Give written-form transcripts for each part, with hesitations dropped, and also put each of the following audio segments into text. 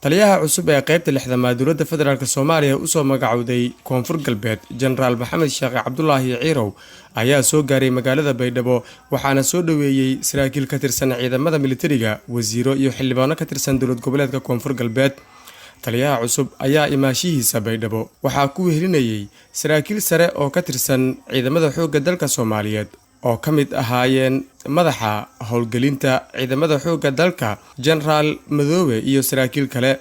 taliyaha cusub ee qaybta lixdamaad dowladda federaalk Soomaaliya u soo magacowday Koonfur Galbeed General Maxamed Sheekh Cabdullaahi Ciirow ayaa soo gaaray magaalada Baydhabo waxaana soo dhaweeyay saraakiil ka tirsan ciidamada militariga wasiiro iyo xildhibaano ka tirsan dowlad goboleedka Koonfur Galbeed. Taliyaha cusub ayaa imaashihiisa Baydhabo waxaa ku wehelinayay saraakiil sare oo ka tirsan ciidamada xoogga dalka Soomaaliyeed oo ka mid ahaayeen madaxa howlgelinta ciidamada xoogga dalka General Madoobe iyo saraakiil kale.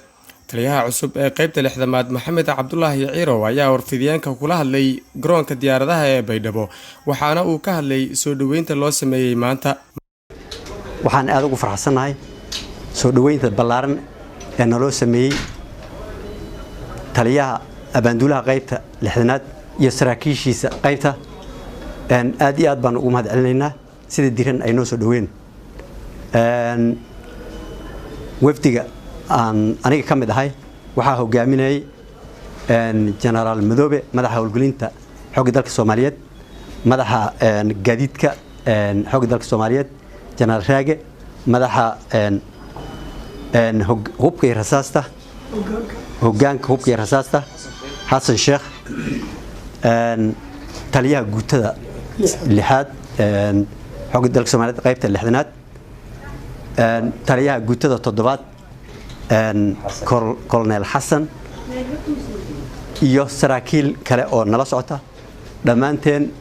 Taliyaha cusub ee qaybta lixdamaad Maxamed Cabdullaahi Ciirow ayaa warfidyaanka kula hadlay garoonka diyaaradaha ee Baydhabo waxaana uu ka hadlay soo dhaweynta loo sameeyay maanta. Waxaan aad ugu faraxsanahay soo dhaweynta ballaaran ee naloo sameeyay taliyaha abaanduulaha qaybta lixdanaad iyo saraakiishiisa qaybta aad iyo aad baan ugu mahad celinaynaa sida diran ay noo soo dhaweyn. wafdiga aan aniga ka mid ahay waxaa hogaaminayay General Madoobe madaxa howlgelinta xoogga dalka Soomaaliyeed, madaxa gaadiidka xoogga dalka Soomaaliyeed General Raage, madaxa hubka iyo rasaasta hoggaanka hubka iyo rasaasta Xasan Sheekh, taliyaha guutada lixaad xoogga dalka Soomaaliyeed qaybta lixdanaad, taliyaha guutada toddobaad Colonel Xasan iyo saraakiil kale oo nala socota. Dhammaanteen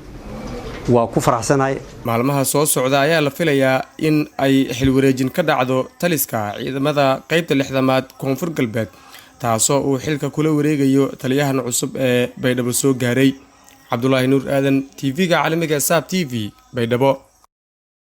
waa ku faraxsanahay. Maalmaha soo socda ayaa la filayaa in ay xilwareejin ka dhacdo taliska ciidamada qaybta lixdamaad Koonfur Galbeed taasoo uu xilka kula wareegayo taliyahan cusub ee Baydhabo soo gaaray. Cabdullaahi Nuur Aadan, TV-ga caalamiga SABC TV, Baydhabo.